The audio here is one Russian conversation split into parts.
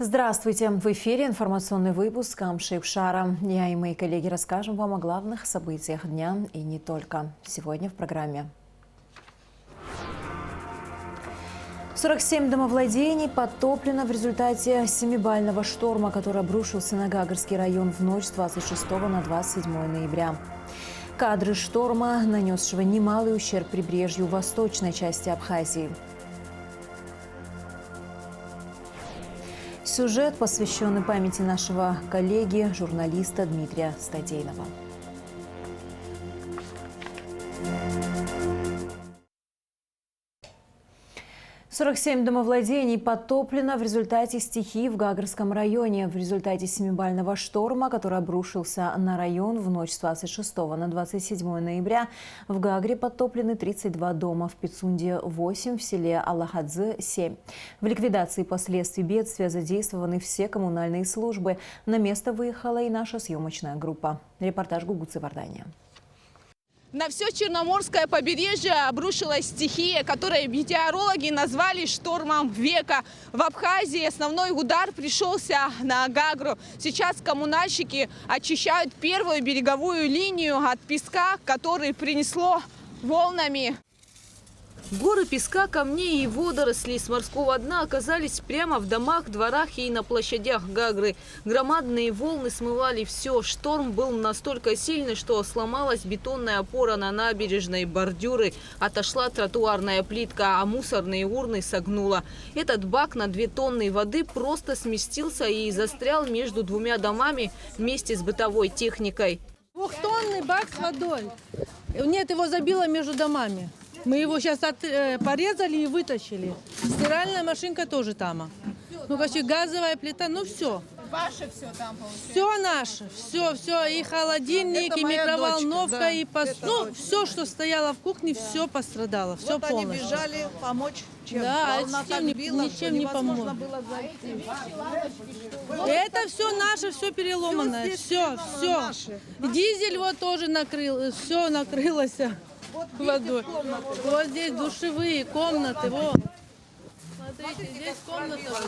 Здравствуйте! В эфире информационный выпуск Амшейбшара. Я и мои коллеги расскажем вам о главных событиях дня и не только. Сегодня в программе. 47 домовладений подтоплено в результате 7-бального шторма, который обрушился на Гагарский район в ночь с 26 на 27 ноября. Кадры шторма, нанесшего немалый ущерб прибрежью восточной части Абхазии. Сюжет, посвященный памяти нашего коллеги, журналиста Дмитрия Стадейнова. – 47 домовладений подтоплено в результате стихии в Гагарском районе. В результате 7-бального шторма, который обрушился на район в ночь с 26 на 27 ноября, в Гагре подтоплены 32 дома, в Пицунде 8, в селе Аллахадзе 7. В ликвидации последствий бедствия задействованы все коммунальные службы. На место выехала и наша съемочная группа. Репортаж Гугуцы Вардания. На все Черноморское побережье обрушилась стихия, которую метеорологи назвали штормом века. В Абхазии основной удар пришелся на Гагру. Сейчас коммунальщики очищают первую береговую линию от песка, который принесло волнами. Горы песка, камней и водорослей с морского дна оказались прямо в домах, дворах и на площадях Гагры. Громадные волны смывали все. Шторм был настолько сильный, что сломалась бетонная опора на набережной, бордюры, отошла тротуарная плитка, а мусорные урны согнуло. Этот бак на 2 тонны воды просто сместился и застрял между 2 домами вместе с бытовой техникой. 2-тонный бак с водой. Нет, его забило между домами. Мы его сейчас порезали и вытащили. Стиральная машинка тоже там. Ну, почти газовая плита, ну все. Ваше все там получается? Все наше, все. И холодильник, и микроволновка, дочка, да. И ну, все, что стояло в кухне, все пострадало, все вот полностью. Они бежали помочь, чем да, волна чем ничем не помогло. Это все наше, все переломанное, все. Дизель вот тоже накрыл, все накрылось. Вот водой. Вот здесь душевые комнаты. Вот. Смотрите, здесь комната была.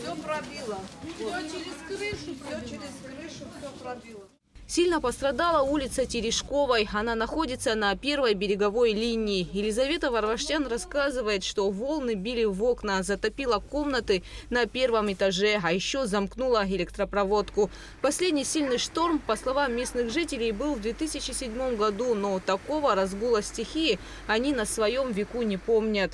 Все пробило. Все через крышу. Все пробило. Сильно пострадала улица Терешковой. Она находится на первой береговой линии. Елизавета Варваштян рассказывает, что волны били в окна, затопило комнаты на 1-м этаже, а еще замкнула электропроводку. Последний сильный шторм, по словам местных жителей, был в 2007 году, но такого разгула стихии они на своем веку не помнят.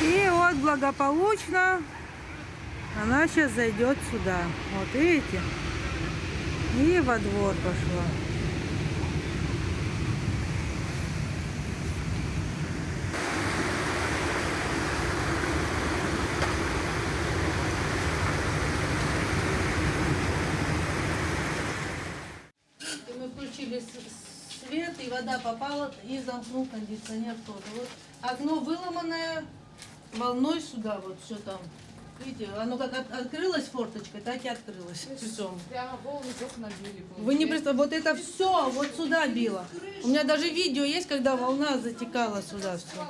И вот благополучно она сейчас зайдет сюда. Вот видите? И во двор пошла. И мы включили свет, и вода попала, и замкнул кондиционер тоже. Вот окно выломанное. Волной сюда, вот все там. Видите, оно как открылось форточкой, так и открылось. Все. Прямо волны в окна били. Вы не представляете, вот это все вот сюда било. У меня даже видео есть, когда волна затекала сюда все.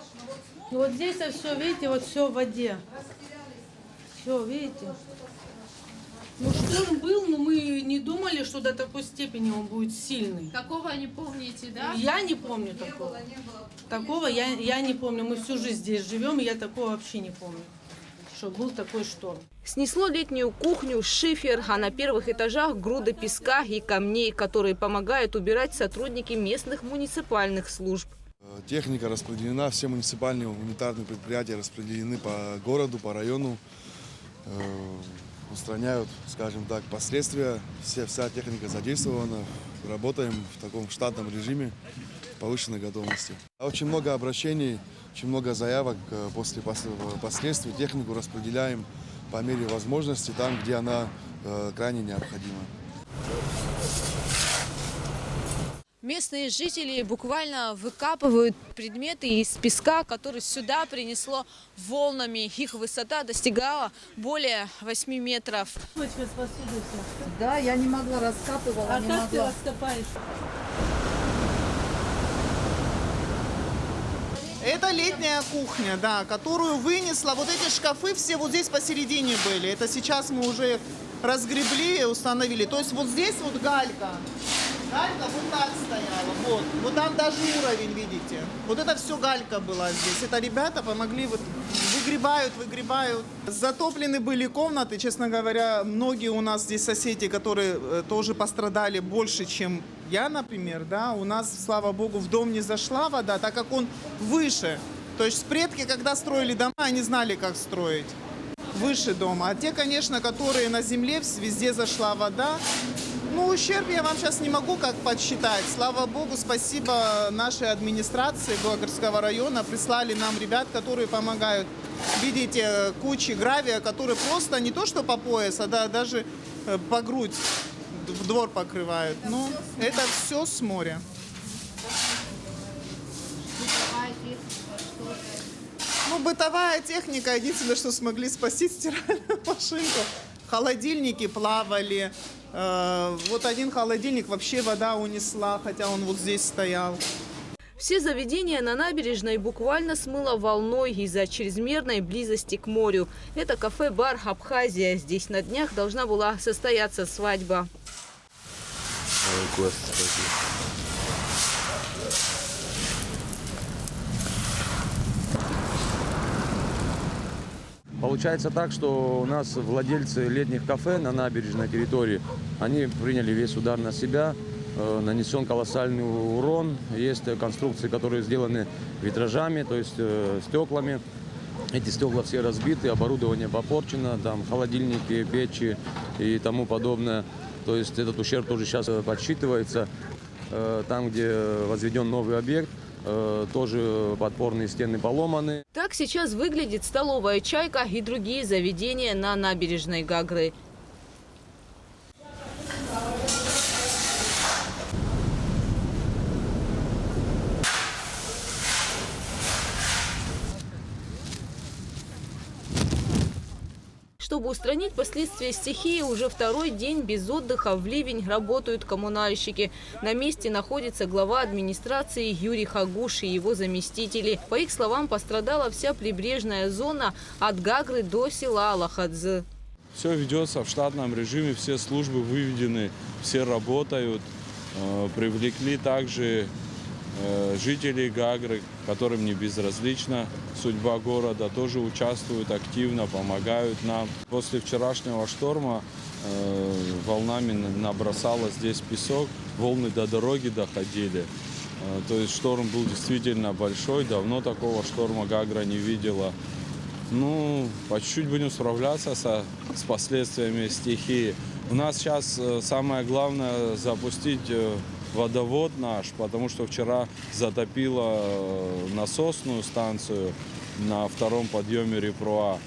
И вот здесь все, видите, вот все в воде. Все, видите. Ну шторм был, но мы не думали, что до такой степени он будет сильный. Такого не помните, да? Я не помню такого. Такого я не помню. Мы всю жизнь здесь живем, и я такого вообще не помню, что был такой шторм. Снесло летнюю кухню, шифер, а на 1-х этажах груды песка и камней, которые помогают убирать сотрудники местных муниципальных служб. Техника распределена, все муниципальные гуманитарные предприятия распределены по городу, по району. Устраняют, скажем так, последствия. Вся техника задействована. Работаем в таком штатном режиме повышенной готовности. Очень много обращений, очень много заявок. После последствий технику распределяем по мере возможности там, где она крайне необходима. Местные жители буквально выкапывают предметы из песка, который сюда принесло волнами. Их высота достигала более 8 метров. Да, я не могла, раскапывала, А не как ты могла. раскопаешь? Это летняя кухня, да, которую вынесла. Вот эти шкафы все вот здесь посередине были. Это сейчас мы уже разгребли и установили. То есть вот здесь вот галька. Галька вот так стояла. Вот. Вот там даже уровень, видите. Вот это все галька была здесь. Это ребята помогли, вот выгребают. Затоплены были комнаты. Честно говоря, многие у нас здесь соседи, которые тоже пострадали больше, чем я, например. Да? У нас, слава богу, в дом не зашла вода, так как он выше. То есть предки, когда строили дома, они знали, как строить. Выше дома. А те, конечно, которые на земле, везде зашла вода. Ну, ущерб я вам сейчас не могу как подсчитать. Слава богу, спасибо нашей администрации Гагарского района. Прислали нам ребят, которые помогают. Видите, кучи гравия, которые просто не то что по пояс, а даже по грудь в двор покрывают. Ну, это все с моря. Ну, бытовая техника. Единственное, что смогли спасти, стиральную машинку. Холодильники плавали. Вот один холодильник вообще вода унесла, хотя он вот здесь стоял. Все заведения на набережной буквально смыло волной из-за чрезмерной близости к морю. Это кафе-бар «Абхазия». Здесь на днях должна была состояться свадьба. Ой, Господи. Получается так, что у нас владельцы летних кафе на набережной территории, они приняли весь удар на себя, нанесен колоссальный урон. Есть конструкции, которые сделаны витражами, то есть стеклами. Эти стекла все разбиты, оборудование попорчено, там холодильники, печи и тому подобное. То есть этот ущерб тоже сейчас подсчитывается. Там, где возведен новый объект, тоже подпорные стены поломаны. Так сейчас выглядит столовая «Чайка» и другие заведения на набережной Гагры. Чтобы устранить последствия стихии, уже второй день без отдыха в ливень работают коммунальщики. На месте находится глава администрации Юрий Хагуш и его заместители. По их словам, пострадала вся прибрежная зона от Гагры до села Алахадзы. Все ведется в штатном режиме, все службы выведены, все работают. Привлекли также жителей Гагры, которым не безразлична судьба города, тоже участвуют активно, помогают нам. После вчерашнего шторма волнами набросало здесь песок, волны до дороги доходили. То есть шторм был действительно большой, давно такого шторма Гагра не видела. Ну, по чуть-чуть будем справляться с последствиями стихии. У нас сейчас самое главное запустить водовод наш, потому что вчера затопило насосную станцию на втором подъеме Репруа.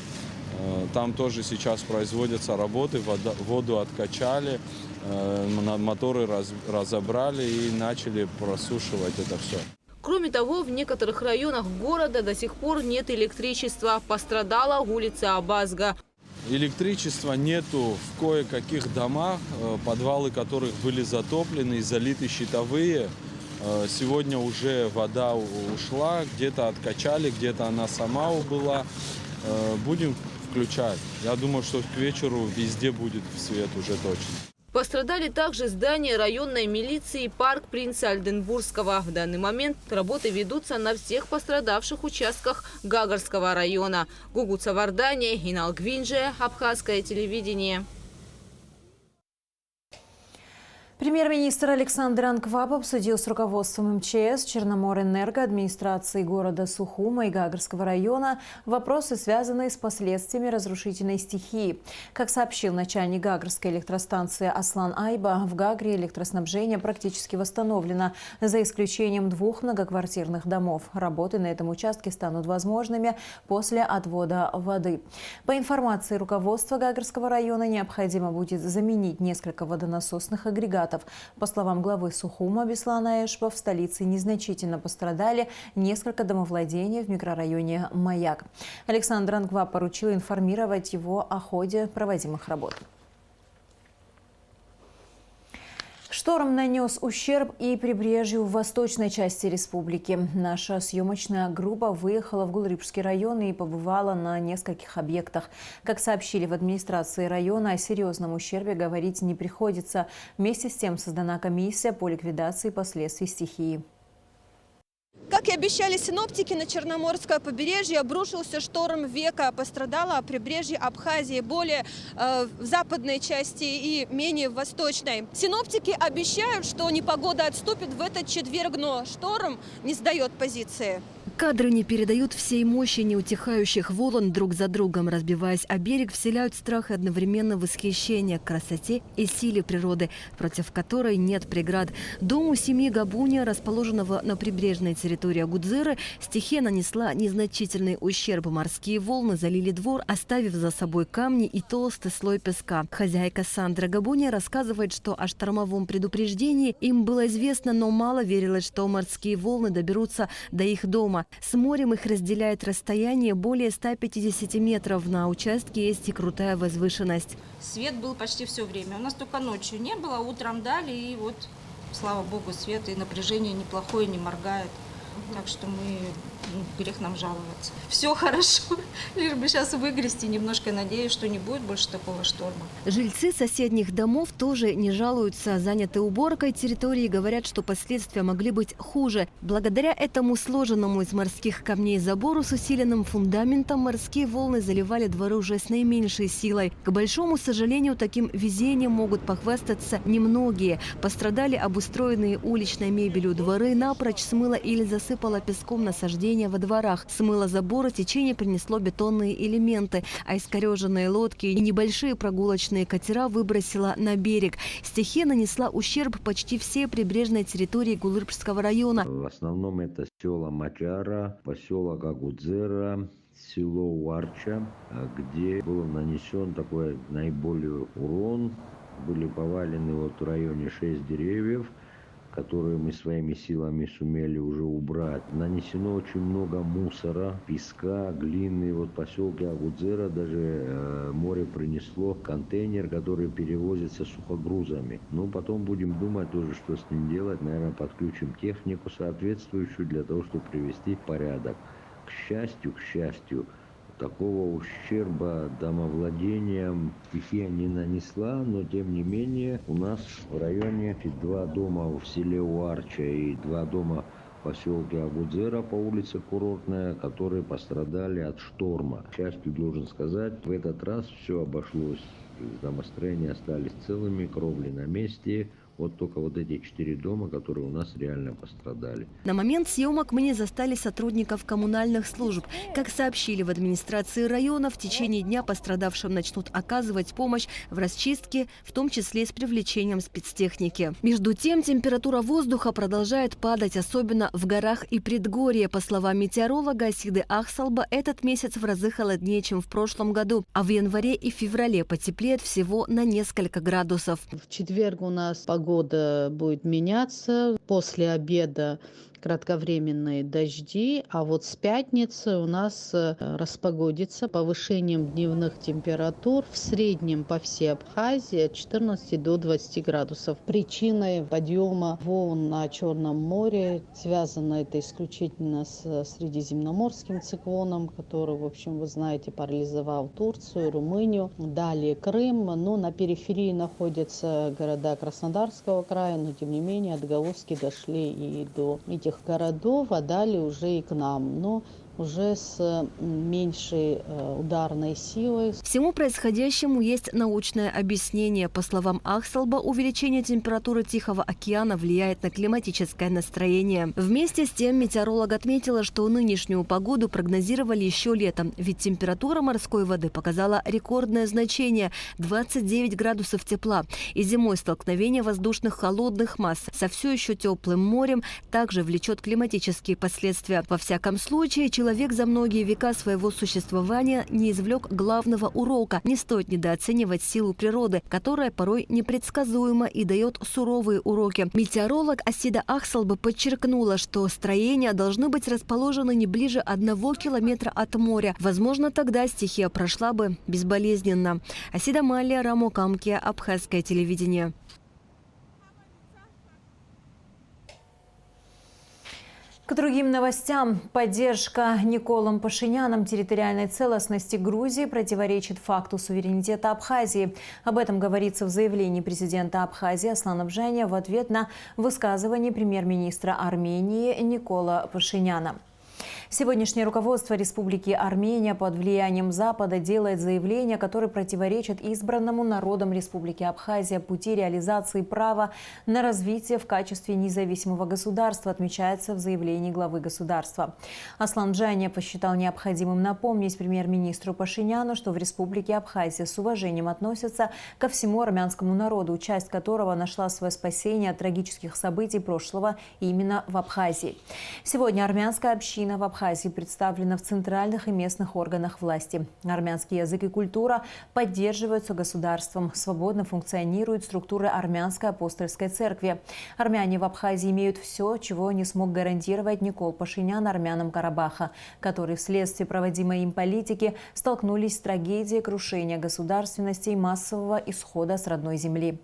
Там тоже сейчас производятся работы, воду откачали, моторы разобрали и начали просушивать это все. Кроме того, в некоторых районах города до сих пор нет электричества. Пострадала улица Абазга. Электричества нету в кое-каких домах, подвалы которых были затоплены и залиты щитовые. Сегодня уже вода ушла, где-то откачали, где-то она сама убыла. Будем включать. Я думаю, что к вечеру везде будет свет уже точно. Пострадали также здания районной милиции и парк принца Альденбургского. В данный момент работы ведутся на всех пострадавших участках Гагарского района. Гугут Савардания, Инал Гвинже, Абхазское телевидение. Премьер-министр Александр Анкваб обсудил с руководством МЧС, Черноморэнерго, администрации города Сухума и Гагарского района вопросы, связанные с последствиями разрушительной стихии. Как сообщил начальник Гагарской электростанции Аслан Айба, в Гагре электроснабжение практически восстановлено, за исключением 2 многоквартирных домов. Работы на этом участке станут возможными после отвода воды. По информации руководства Гагарского района, необходимо будет заменить несколько водонасосных агрегатов. По словам главы Сухума Беслана Эшба, в столице незначительно пострадали несколько домовладений в микрорайоне Маяк. Александр Анкваб поручил информировать его о ходе проводимых работ. Шторм нанес ущерб и прибрежью в восточной части республики. Наша съемочная группа выехала в Гулрипский район и побывала на нескольких объектах. Как сообщили в администрации района, о серьезном ущербе говорить не приходится. Вместе с тем создана комиссия по ликвидации последствий стихии. Как и обещали синоптики, на Черноморское побережье обрушился шторм века. Пострадало прибрежье Абхазии, более в западной части и менее в восточной. Синоптики обещают, что непогода отступит в этот четверг, но шторм не сдает позиции. Кадры не передают всей мощи неутихающих волн, друг за другом разбиваясь о берег, вселяют страх и одновременно восхищение к красоте и силе природы, против которой нет преград. Дому семьи Габуния, расположенного на прибрежной территории Агудзыры, стихия нанесла незначительный ущерб. Морские волны залили двор, оставив за собой камни и толстый слой песка. Хозяйка Сандра Габуния рассказывает, что о штормовом предупреждении им было известно, но мало верилось, что морские волны доберутся до их дома. С морем их разделяет расстояние более 150 метров. На участке есть и крутая возвышенность. Свет был почти все время. У нас только ночью не было, утром дали, и вот, слава богу, свет и напряжение неплохое, не моргает. Так что грех нам жаловаться. Все хорошо, лишь бы сейчас выгрести немножко, надеюсь, что не будет больше такого шторма. Жильцы соседних домов тоже не жалуются. Заняты уборкой территории, говорят, что последствия могли быть хуже. Благодаря этому сложенному из морских камней забору с усиленным фундаментом морские волны заливали дворы уже с наименьшей силой. К большому сожалению, таким везением могут похвастаться немногие. Пострадали обустроенные уличной мебелью дворы, напрочь смыло или засыпало песком насаждения во дворах. Смыло заборы, течение принесло бетонные элементы, а искореженные лодки и небольшие прогулочные катера выбросило на берег. Стихия нанесла ущерб почти всей прибрежной территории Гулрипского района. В основном это села Мачара, поселок Агудзыра, село Уарча, где был нанесен такой наиболее урон. Были повалены в районе 6 деревьев, которые мы своими силами сумели уже убрать. Нанесено очень много мусора, песка, глины. В поселке Агудзыра даже море принесло контейнер, который перевозится сухогрузами. Потом будем думать тоже, что с ним делать. Наверное, подключим технику соответствующую для того, чтобы привести в порядок. К счастью, такого ущерба домовладениям стихия не нанесла, но тем не менее у нас в районе 2 дома в селе Уарча и 2 дома в поселке Агудзыра по улице Курортная, которые пострадали от шторма. К счастью, должен сказать, в этот раз все обошлось. Домостроения остались целыми, кровли на месте. Вот только эти 4 дома, которые у нас реально пострадали. На момент съемок мы не застали сотрудников коммунальных служб. Как сообщили в администрации района, в течение дня пострадавшим начнут оказывать помощь в расчистке, в том числе с привлечением спецтехники. Между тем, температура воздуха продолжает падать, особенно в горах и предгорье. По словам метеоролога Асиды Ахсалба, этот месяц в разы холоднее, чем в прошлом году. А в январе и феврале потеплеет всего на несколько градусов. В четверг у нас погода будет меняться. После обеда кратковременные дожди, а вот с пятницы у нас распогодится повышением дневных температур в среднем по всей Абхазии от 14 до 20 градусов. Причиной подъема волн на Черном море связано это исключительно с средиземноморским циклоном, который, в общем, вы знаете, парализовал Турцию, Румынию, далее Крым. На периферии находятся города Краснодарского края, но тем не менее отголоски дошли и до этих городов, а далее уже и к нам, но уже с меньшей ударной силой. Всему происходящему есть научное объяснение. По словам Ахсалба, увеличение температуры Тихого океана влияет на климатическое настроение. Вместе с тем метеоролог отметила, что нынешнюю погоду прогнозировали еще летом, ведь температура морской воды показала рекордное значение – 29 градусов тепла. И зимой столкновение воздушных холодных масс со все еще теплым морем также влечет климатические последствия. Во всяком случае, человек за многие века своего существования не извлек главного урока. Не стоит недооценивать силу природы, которая порой непредсказуема и дает суровые уроки. Метеоролог Асида Ахсалба подчеркнула, что строения должны быть расположены не ближе 1 километра от моря. Возможно, тогда стихия прошла бы безболезненно. Асида Малия, Рамо Камкия, Абхазское телевидение. К другим новостям. Поддержка Николом Пашиняном территориальной целостности Грузии противоречит факту суверенитета Абхазии. Об этом говорится в заявлении президента Абхазии Аслана Бжаня в ответ на высказывание премьер-министра Армении Никола Пашиняна. Сегодняшнее руководство Республики Армения под влиянием Запада делает заявления, которые противоречат избранному народом Республики Абхазия пути реализации права на развитие в качестве независимого государства, отмечается в заявлении главы государства. Аслан Бжаня посчитал необходимым напомнить премьер-министру Пашиняну, что в Республике Абхазия с уважением относятся ко всему армянскому народу, часть которого нашла свое спасение от трагических событий прошлого именно в Абхазии. Сегодня армянская община в Абхазии представлена в центральных и местных органах власти. Армянский язык и культура поддерживаются государством. Свободно функционируют структуры армянской апостольской церкви. Армяне в Абхазии имеют все, чего не смог гарантировать Никол Пашинян армянам Карабаха, которые вследствие проводимой им политики столкнулись с трагедией крушения государственности и массового исхода с родной земли.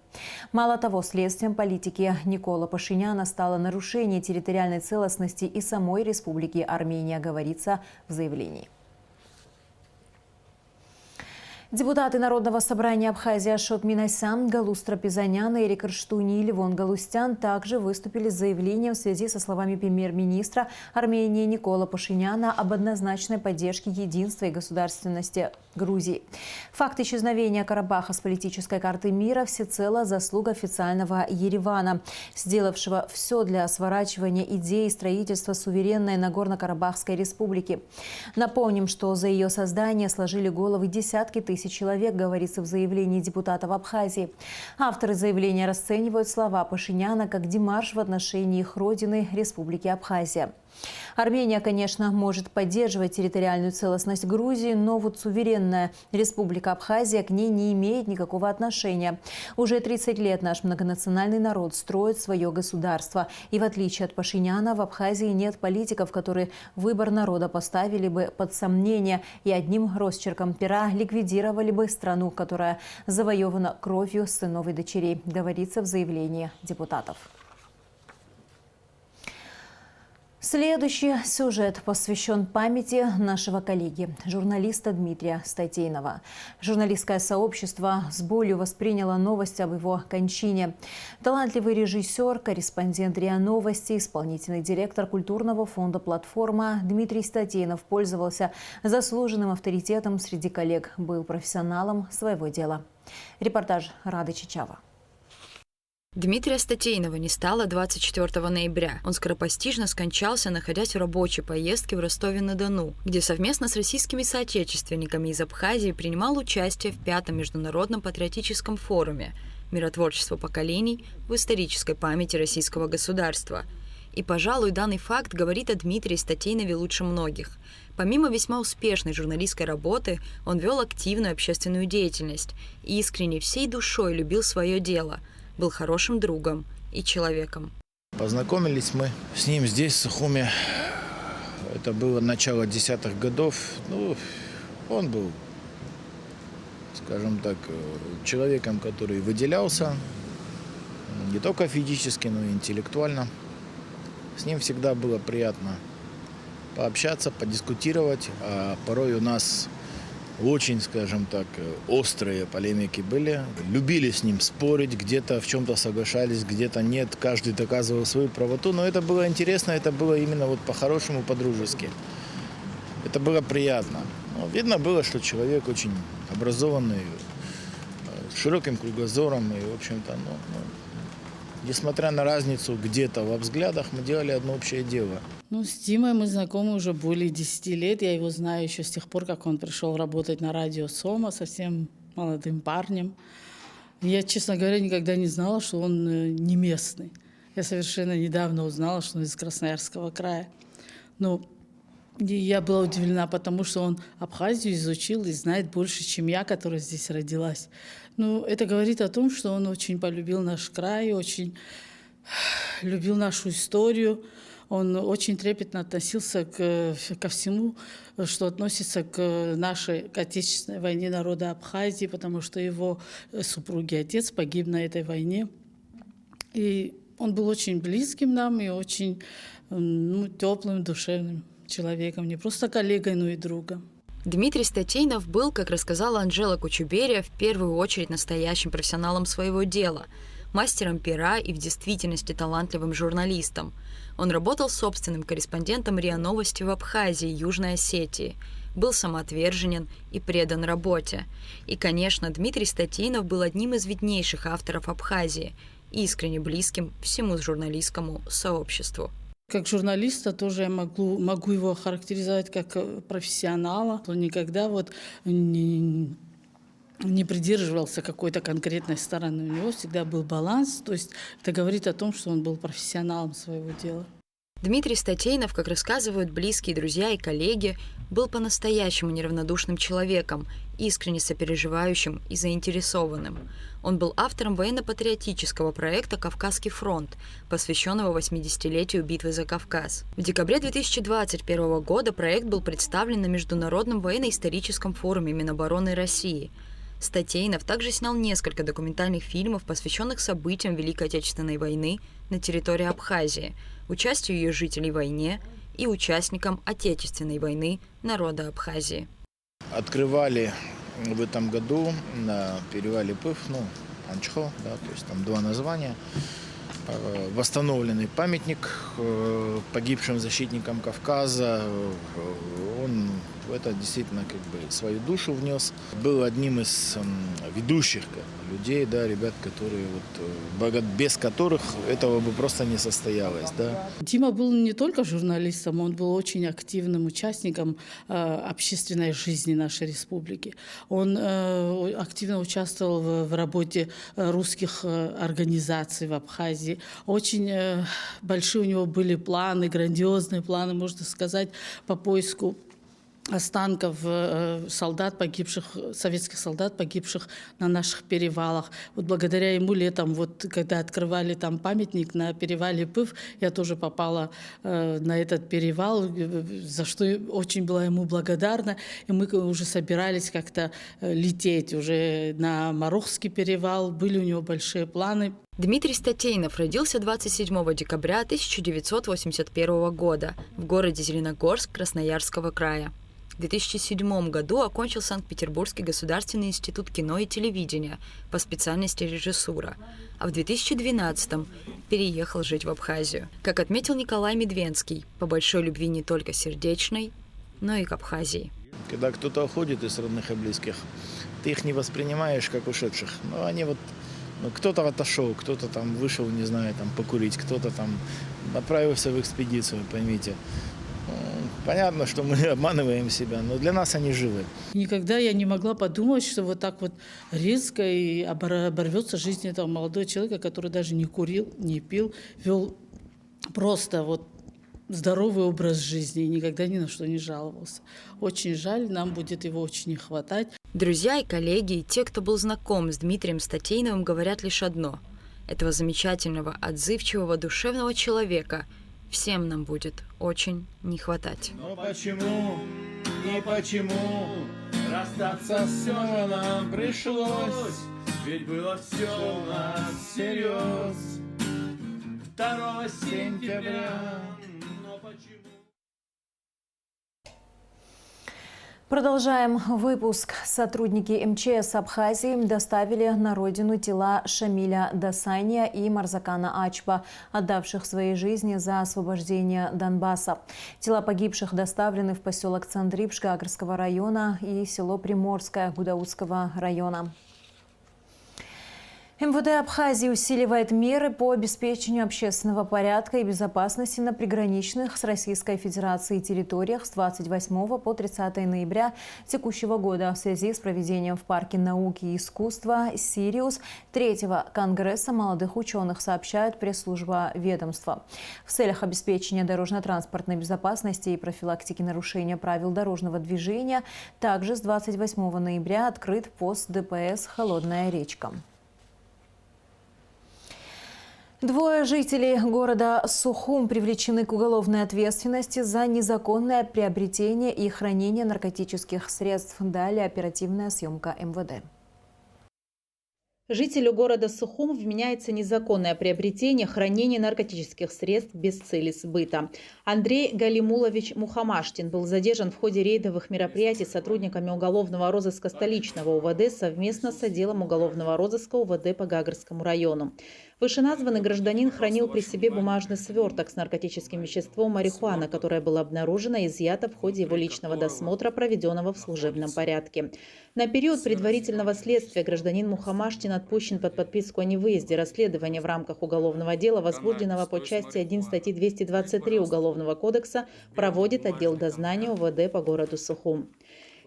Мало того, следствием политики Никола Пашиняна стало нарушение территориальной целостности и самой Республики Армения, говорится в заявлении. Депутаты Народного собрания Абхазии Ашот Минасян, Галус Трапезанян, Эрик Рштуни и Левон Галустян также выступили с заявлением в связи со словами премьер-министра Армении Никола Пашиняна об однозначной поддержке единства и государственности Грузии. Факт исчезновения Карабаха с политической карты мира всецело заслуга официального Еревана, сделавшего все для сворачивания идеи строительства суверенной Нагорно-Карабахской республики. Напомним, что за ее создание сложили головы десятки тысяч человек, говорится в заявлении депутатов Абхазии. Авторы заявления расценивают слова Пашиняна как демарш в отношении их родины Республики Абхазия. Армения, конечно, может поддерживать территориальную целостность Грузии, но вот суверенная Республика Абхазия к ней не имеет никакого отношения. Уже 30 лет наш многонациональный народ строит свое государство. И в отличие от Пашиняна, в Абхазии нет политиков, которые выбор народа поставили бы под сомнение и одним росчерком пера ликвидировали бы страну, которая завоевана кровью сынов и дочерей, говорится в заявлении депутатов. Следующий сюжет посвящен памяти нашего коллеги, журналиста Дмитрия Статейнова. Журналистское сообщество с болью восприняло новость об его кончине. Талантливый режиссер, корреспондент РИА Новости, исполнительный директор культурного фонда «Платформа» Дмитрий Статейнов пользовался заслуженным авторитетом среди коллег, был профессионалом своего дела. Репортаж Рады Чичава. Дмитрия Статейнова не стало 24 ноября. Он скоропостижно скончался, находясь в рабочей поездке в Ростове-на-Дону, где совместно с российскими соотечественниками из Абхазии принимал участие в 5-м международном патриотическом форуме «Миротворчество поколений в исторической памяти российского государства». И, пожалуй, данный факт говорит о Дмитрии Статейнове лучше многих. Помимо весьма успешной журналистской работы, он вел активную общественную деятельность и искренне всей душой любил свое дело – был хорошим другом и человеком. Познакомились мы с ним здесь, в Сухуме. Это было начало 10-х годов. Он был, скажем так, человеком, который выделялся не только физически, но и интеллектуально. С ним всегда было приятно пообщаться, подискутировать. А порой у нас очень, скажем так, острые полемики были. Любили с ним спорить, где-то в чем-то соглашались, где-то нет. Каждый доказывал свою правоту. Но это было интересно, это было именно вот по-хорошему, по-дружески. Это было приятно. Но видно было, что человек очень образованный, с широким кругозором. И, в общем-то, несмотря на разницу где-то во взглядах, мы делали одно общее дело. С Димой мы знакомы уже более 10 лет. Я его знаю еще с тех пор, как он пришел работать на радио «Сома», совсем молодым парнем. Я, честно говоря, никогда не знала, что он не местный. Я совершенно недавно узнала, что он из Красноярского края. Я была удивлена, потому что он Абхазию изучил и знает больше, чем я, которая здесь родилась. Это говорит о том, что он очень полюбил наш край, очень любил нашу историю. Он очень трепетно относился ко всему, что относится к нашей Отечественной войне народа Абхазии, потому что его супруг и отец погиб на этой войне. И Он был очень близким нам и очень теплым, душевным человеком. Не просто коллегой, но и другом. Дмитрий Статейнов был, как рассказала Анжела Кучуберия, в первую очередь настоящим профессионалом своего дела, мастером пера и в действительности талантливым журналистом. Он работал собственным корреспондентом РИА Новости в Абхазии, Южной Осетии, был самоотверженен и предан работе. И, конечно, Дмитрий Статейнов был одним из виднейших авторов Абхазии, искренне близким всему журналистскому сообществу. Как журналиста тоже я могу его охарактеризовать как профессионала. Он никогда не придерживался какой-то конкретной стороны. У него всегда был баланс. То есть это говорит о том, что он был профессионалом своего дела. Дмитрий Статейнов, как рассказывают близкие друзья и коллеги, был по-настоящему неравнодушным человеком, искренне сопереживающим и заинтересованным. Он был автором военно-патриотического проекта «Кавказский фронт», посвященного 80-летию битвы за Кавказ. В декабре 2021 года проект был представлен на Международном военно-историческом форуме Минобороны России. Статейнов также снял несколько документальных фильмов, посвященных событиям Великой Отечественной войны на территории Абхазии, участию ее жителей в войне и участникам Отечественной войны народа Абхазии. Открывали в этом году на перевале Пыв, Анчхо, да, то есть там 2 названия. Восстановленный памятник погибшим защитникам Кавказа. Он в это действительно свою душу внес. Был одним из ведущих людей, да, ребят, которые без которых этого бы просто не состоялось. Да. Дима был не только журналистом, он был очень активным участником общественной жизни нашей республики. Он активно участвовал в работе русских организаций в Абхазии. Очень большие у него были планы, грандиозные планы, можно сказать, по поиску останков советских солдат, погибших на наших перевалах. Благодаря ему летом, когда открывали там памятник на перевале Пыв, я тоже попала на этот перевал, за что очень была ему благодарна. И мы уже собирались как-то лететь уже на Марохский перевал, были у него большие планы. Дмитрий Статейнов родился 27 декабря 1981 года в городе Зеленогорск Красноярского края. В 2007 году окончил Санкт-Петербургский государственный институт кино и телевидения по специальности режиссура, а в 2012 переехал жить в Абхазию. Как отметил Николай Медвенский, по большой любви не только сердечной, но и к Абхазии. Когда кто-то уходит из родных и близких, ты их не воспринимаешь как ушедших. Но они кто-то отошел, кто-то там вышел, не знаю, там покурить, кто-то там отправился в экспедицию, поймите. Понятно, что мы обманываем себя, но для нас они живы. Никогда я не могла подумать, что вот так резко и оборвется жизнь этого молодого человека, который даже не курил, не пил, вел просто здоровый образ жизни и никогда ни на что не жаловался. Очень жаль, нам будет его очень не хватать. Друзья и коллеги, и те, кто был знаком с Дмитрием Статейновым, говорят лишь одно. Этого замечательного, отзывчивого, душевного человека всем нам будет очень не хватать. Но почему расстаться снова нам пришлось? Ведь было все у нас всерьез. 2 сентября. Но почему? Продолжаем выпуск. Сотрудники МЧС Абхазии доставили на родину тела Шамиля Дасания и Марзакана Ачба, отдавших свои жизни за освобождение Донбасса. Тела погибших доставлены в поселок Цандрипш Гагарского района и село Приморское Гудаутского района. МВД Абхазии усиливает меры по обеспечению общественного порядка и безопасности на приграничных с Российской Федерацией территориях с 28 по 30 ноября текущего года в связи с проведением в Парке науки и искусства «Сириус» 3-го Конгресса молодых ученых, сообщает пресс-служба ведомства. В целях обеспечения дорожно-транспортной безопасности и профилактики нарушения правил дорожного движения также с 28 ноября открыт пост ДПС «Холодная речка». 2 жителей города Сухум привлечены к уголовной ответственности за незаконное приобретение и хранение наркотических средств. Далее оперативная съемка МВД. Жителю города Сухум вменяется незаконное приобретение, хранение наркотических средств без цели сбыта. Андрей Галимулович Мухамаштин был задержан в ходе рейдовых мероприятий сотрудниками уголовного розыска столичного УВД совместно с отделом уголовного розыска УВД по Гагрскому району. Вышеназванный гражданин хранил при себе бумажный сверток с наркотическим веществом марихуана, которое было обнаружено и изъято в ходе его личного досмотра, проведенного в служебном порядке. На период предварительного следствия гражданин Мухамаштин отпущен под подписку о невыезде. Расследование в рамках уголовного дела, возбужденного по части 1 статьи 223 Уголовного кодекса, проводит отдел дознания УВД по городу Сухум.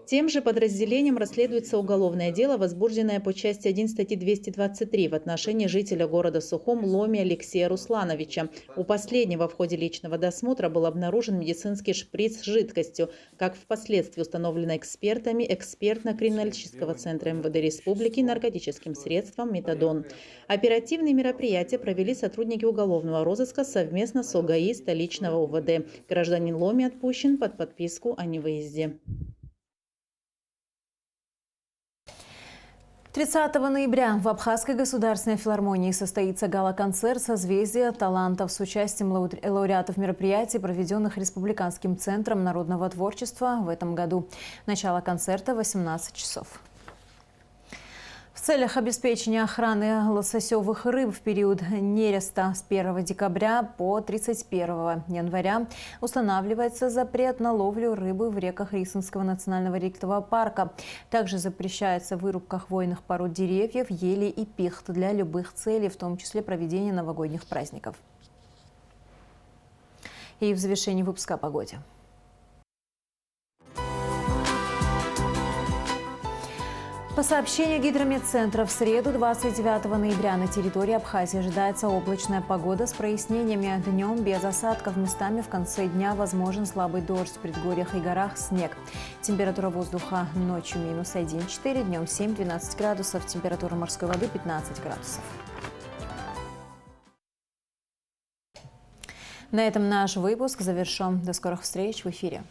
Тем же подразделением расследуется уголовное дело, возбужденное по части 1 статьи 223 в отношении жителя города Сухум Ломи Алексея Руслановича. У последнего в ходе личного досмотра был обнаружен медицинский шприц с жидкостью, как впоследствии установлено экспертами экспертно-криминалистического центра МВД Республики наркотическим средством метадон. Оперативные мероприятия провели сотрудники уголовного розыска совместно с ОГАИ столичного УВД. Гражданин Ломи отпущен под подписку о невыезде. 30 ноября в Абхазской государственной филармонии состоится гала-концерт «Созвездие талантов» с участием лауреатов мероприятий, проведенных Республиканским центром народного творчества в этом году. Начало концерта – 18 часов. В целях обеспечения охраны лососевых рыб в период нереста с 1 декабря по 31 января устанавливается запрет на ловлю рыбы в реках Рисинского национального ректового парка. Также запрещается вырубка хвойных пород деревьев, елей и пихт для любых целей, в том числе проведения новогодних праздников. И в завершении выпуска о погоде. По сообщению Гидрометцентра, в среду 29 ноября на территории Абхазии ожидается облачная погода с прояснениями. Днем без осадков, местами в конце дня возможен слабый дождь, в предгорьях и горах снег. Температура воздуха ночью минус 1,4, днем 7-12 градусов, температура морской воды 15 градусов. На этом наш выпуск завершен. До скорых встреч в эфире.